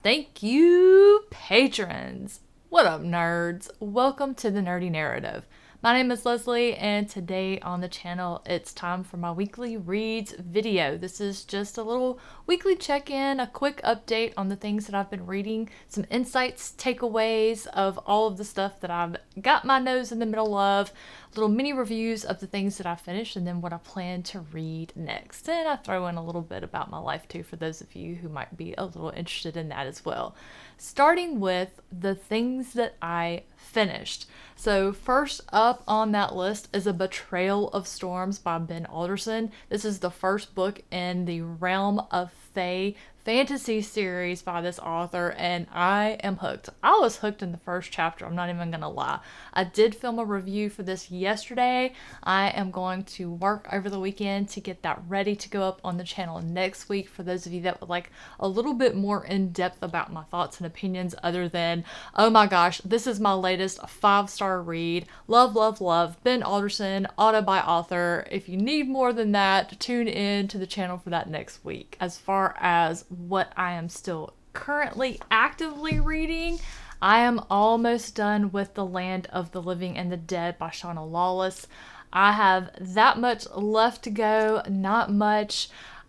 Thank you, patrons. What up, nerds? Welcome to the Nerdy Narrative. My name is Leslie, and today on the channel, it's time for my weekly reads video. This is just a little weekly check-in, a quick update on the things that I've been reading, some insights, takeaways of all of the stuff that I've got my nose in the middle of, little mini reviews of the things that I finished, and then what I plan to read next. And I throw in a little bit about my life too, for those of you who might be a little interested in that as well. Starting with the things that I finished. So first up on that list is A Betrayal of Storms by Ben Alderson. This is the first book in the Realm of Fae fantasy series by this author, and I am hooked. I was hooked in the first chapter, I'm not even gonna lie. I did film a review for this yesterday. I am going to work over the weekend to get that ready to go up on the channel next week for those of you that would like a little bit more in depth about my thoughts and opinions other than, oh my gosh, this is my latest 5-star read. Love, love, love. Ben Alderson, auto by author. If you need more than that, tune in to the channel for that next week. As far as what I am still currently actively reading, I am almost done with The Land of the Living and the Dead by Shauna Lawless. I have that much left to go, not much.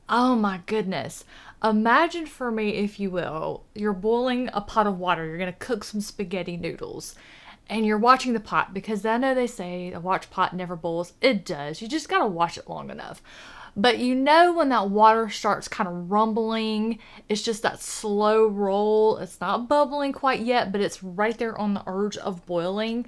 Oh my goodness. Imagine for me, if you will, you're boiling a pot of water, you're gonna cook some spaghetti noodles, and you're watching the pot, because I know they say a watch pot never boils. It does. You just gotta watch it long enough. But you know when that water starts kind of rumbling, it's just that slow roll. It's not bubbling quite yet, but it's right there on the edge of boiling.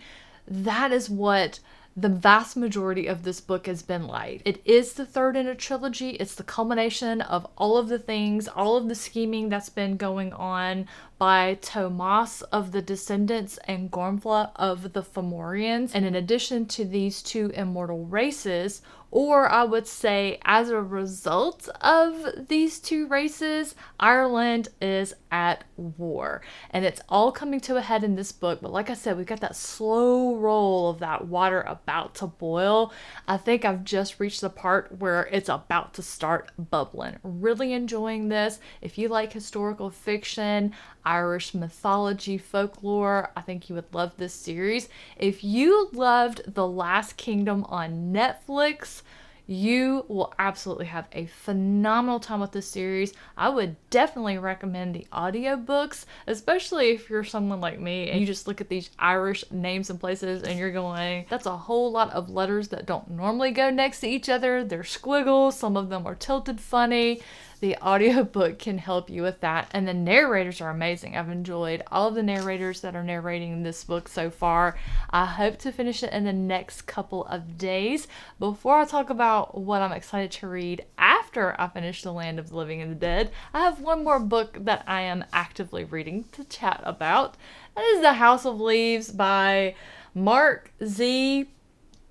That is what the vast majority of this book has been like. It is the third in a trilogy. It's the culmination of all of the things, all of the scheming that's been going on by Tomas of the Descendants and Gormfla of the Fomorians. And in addition to these two immortal races, or I would say as a result of these two races, Ireland is at war. And it's all coming to a head in this book. But like I said, we've got that slow roll of that water about to boil. I think I've just reached the part where it's about to start bubbling. Really enjoying this. If you like historical fiction, Irish mythology, folklore, I think you would love this series. If you loved The Last Kingdom on Netflix, you will absolutely have a phenomenal time with this series. I would definitely recommend the audiobooks, especially if you're someone like me and you just look at these Irish names and places and you're going, that's a whole lot of letters that don't normally go next to each other. They're squiggles, some of them are tilted funny. The audiobook can help you with that. And the narrators are amazing. I've enjoyed all of the narrators that are narrating this book so far. I hope to finish it in the next couple of days. Before I talk about what I'm excited to read after I finish The Land of the Living and the Dead, I have one more book that I am actively reading to chat about. That is The House of Leaves by Mark Z.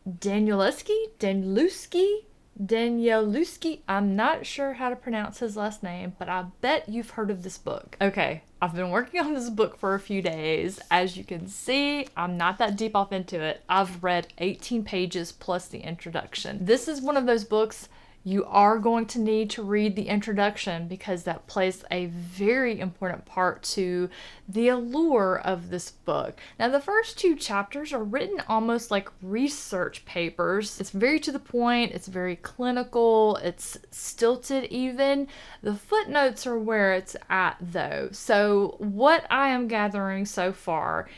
Danielewski. I'm not sure how to pronounce his last name, but I bet you've heard of this book. Okay, I've been working on this book for a few days. As you can see, I'm not that deep off into it. I've read 18 pages plus the introduction. This is one of those books you are going to need to read the introduction because that plays a very important part to the allure of this book. Now, the first two chapters are written almost like research papers. It's very to the point, it's very clinical, it's stilted even. The footnotes are where it's at though. So what I am gathering so far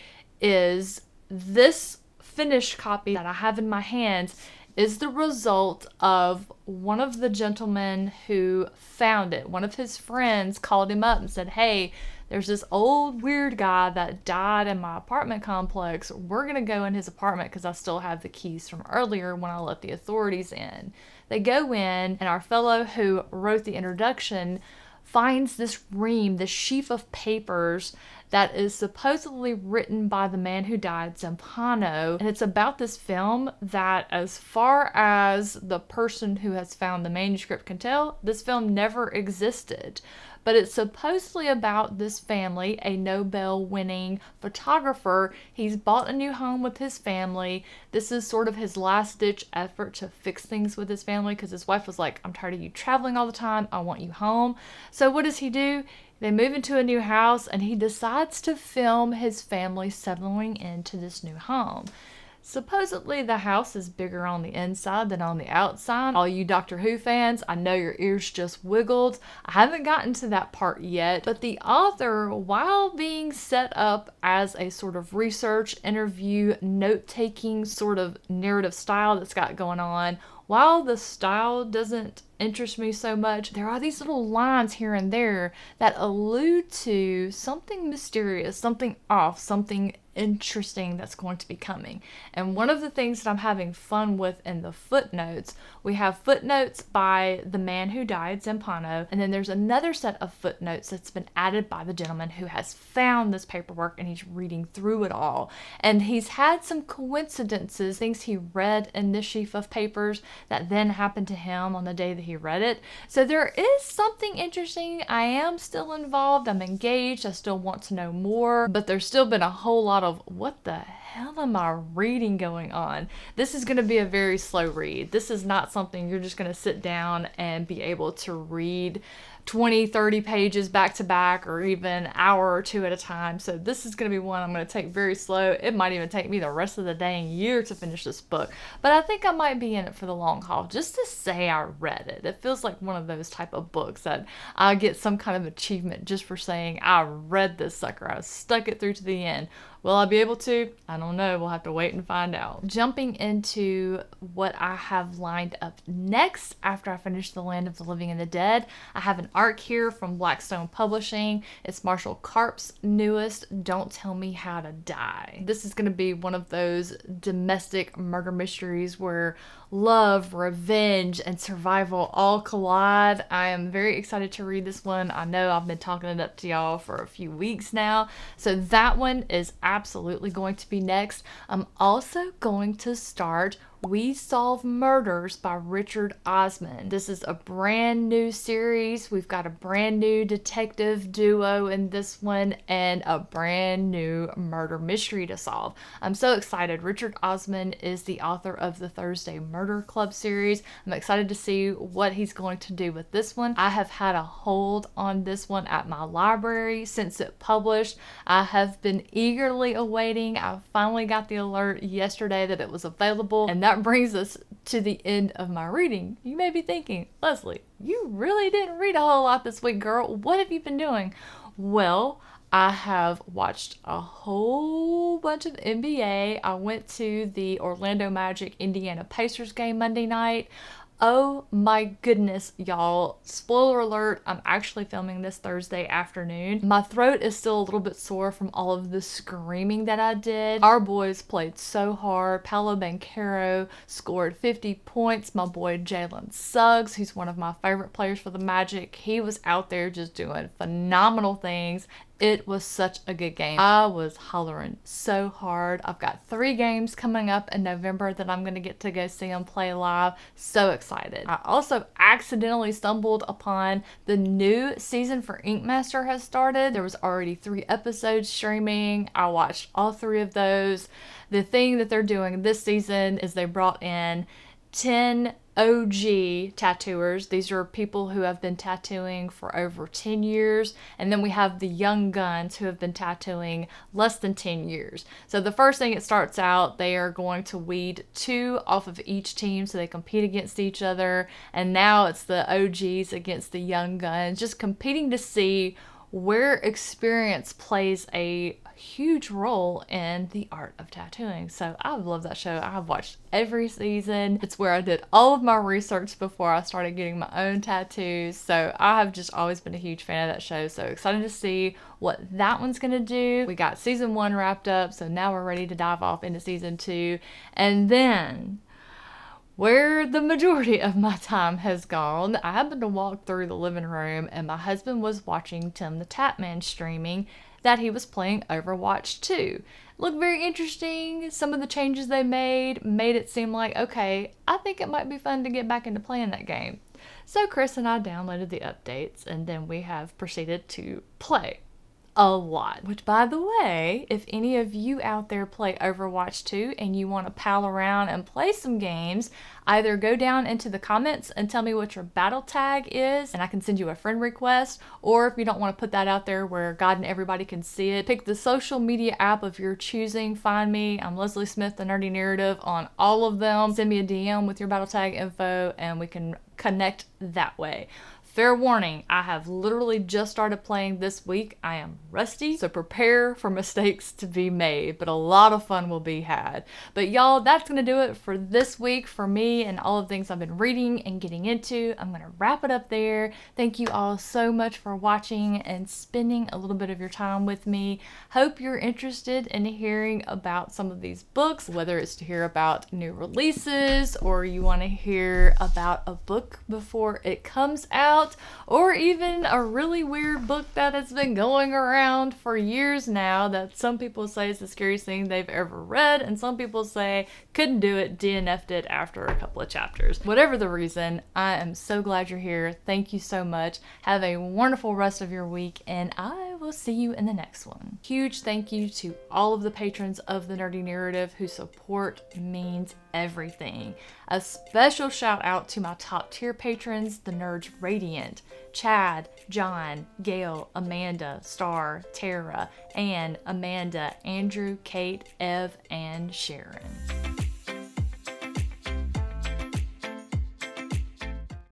is this finished copy that I have in my hands is the result of one of the gentlemen who found it. One of his friends called him up and said, hey, there's this old weird guy that died in my apartment complex. We're going to go in his apartment because I still have the keys from earlier when I let the authorities in. They go in, and our fellow who wrote the introduction finds this ream, this sheaf of papers that is supposedly written by the man who died, Zampano. And it's about this film that, as far as the person who has found the manuscript can tell, this film never existed. But it's supposedly about this family, a Nobel-winning photographer. He's bought a new home with his family. This is sort of his last-ditch effort to fix things with his family because his wife was like, I'm tired of you traveling all the time. I want you home. So what does he do? They move into a new house and he decides to film his family settling into this new home. Supposedly the house is bigger on the inside than on the outside. All you Doctor Who fans, I know your ears just wiggled. I haven't gotten to that part yet, but the author, while being set up as a sort of research, interview, note-taking sort of narrative style that's got going on, while the style doesn't interest me so much, there are these little lines here and there that allude to something mysterious, something off, something interesting that's going to be coming. And one of the things that I'm having fun with in the footnotes, we have footnotes by the man who died, Zampano, and then there's another set of footnotes that's been added by the gentleman who has found this paperwork and he's reading through it all. And he's had some coincidences, things he read in this sheaf of papers that then happened to him on the day that he read it. So there is something interesting. I am still involved. I'm engaged. I still want to know more, but there's still been a whole lot of what the hell am I reading going on? This is going to be a very slow read. This is not something you're just going to sit down and be able to read 20, 30 pages back to back or even an hour or two at a time. So this is going to be one I'm going to take very slow. It might even take me the rest of the dang year to finish this book. But I think I might be in it for the long haul just to say I read it. It feels like one of those type of books that I get some kind of achievement just for saying I read this sucker. I stuck it through to the end. Will I be able to? I don't know. We'll have to wait and find out. Jumping into what I have lined up next after I finish The Land of the Living and the Dead, I have an arc here from Blackstone Publishing. It's Marshall Karp's newest Don't Tell Me How to Die. This is going to be one of those domestic murder mysteries where love, revenge, and survival all collide. I am very excited to read this one. I know I've been talking it up to y'all for a few weeks now. So that one is absolutely going to be next. I'm also going to start We Solve Murders by Richard Osman. This is a brand new series. We've got a brand new detective duo in this one and a brand new murder mystery to solve. I'm so excited. Richard Osman is the author of the Thursday Murder Club series. I'm excited to see what he's going to do with this one. I have had a hold on this one at my library since it published. I have been eagerly awaiting. I finally got the alert yesterday that it was available, and that brings us to the end of my reading. You may be thinking, Leslie, you really didn't read a whole lot this week, girl. What have you been doing? Well, I have watched a whole bunch of NBA. I went to the Orlando Magic Indiana Pacers game Monday night. Oh my goodness, y'all. Spoiler alert, I'm actually filming this Thursday afternoon. My throat is still a little bit sore from all of the screaming that I did. Our boys played so hard. Paolo Banchero scored 50 points. My boy Jalen Suggs, who's one of my favorite players for the Magic, he was out there just doing phenomenal things. It was such a good game. I was hollering so hard. I've got 3 games coming up in November that I'm going to get to go see them play live. So excited. I also accidentally stumbled upon the new season for Ink Master has started. There was already 3 episodes streaming. I watched all 3 of those. The thing that they're doing this season is they brought in 10 OG tattooers. These are people who have been tattooing for over 10 years. And then we have the young guns who have been tattooing less than 10 years. So the first thing it starts out, they are going to weed 2 off of each team so they compete against each other. And now it's the OGs against the young guns, just competing to see where experience plays a huge role in the art of tattooing. So I love that show. I have watched every season. It's where I did all of my research before I started getting my own tattoos. So I have just always been a huge fan of that show. So excited to see what that one's gonna do. We got season 1 wrapped up, so now we're ready to dive off into season 2. And then where the majority of my time has gone, I happened to walk through the living room and my husband was watching Tim the Tatman streaming that he was playing Overwatch 2. Looked very interesting. Some of the changes they made it seem like, okay, I think it might be fun to get back into playing that game. So Chris and I downloaded the updates and then we have proceeded to play a lot. Which, by the way, if any of you out there play Overwatch 2 and you want to pal around and play some games, either go down into the comments and tell me what your battle tag is and I can send you a friend request, or if you don't want to put that out there where God and everybody can see it, pick the social media app of your choosing. Find me. I'm Leslie Smith, the Nerdy Narrative, on all of them. Send me a DM with your battle tag info and we can connect that way. Fair warning, I have literally just started playing this week. I am rusty, so prepare for mistakes to be made, but a lot of fun will be had. But y'all, that's going to do it for this week for me and all of the things I've been reading and getting into. I'm going to wrap it up there. Thank you all so much for watching and spending a little bit of your time with me. Hope you're interested in hearing about some of these books, whether it's to hear about new releases or you want to hear about a book before it comes out, or even a really weird book that has been going around for years now that some people say is the scariest thing they've ever read, and some people say couldn't do it, DNF'd it after a couple of chapters. Whatever the reason, I am so glad you're here. Thank you so much. Have a wonderful rest of your week, and I will see you in the next one. Huge thank you to all of the patrons of the Nerdy Narrative whose support means everything. A special shout out to my top tier patrons, the Nerds Radiant, Chad, John, Gail, Amanda, Star, Tara, Anne, Amanda, Andrew, Kate, Ev, and Sharon.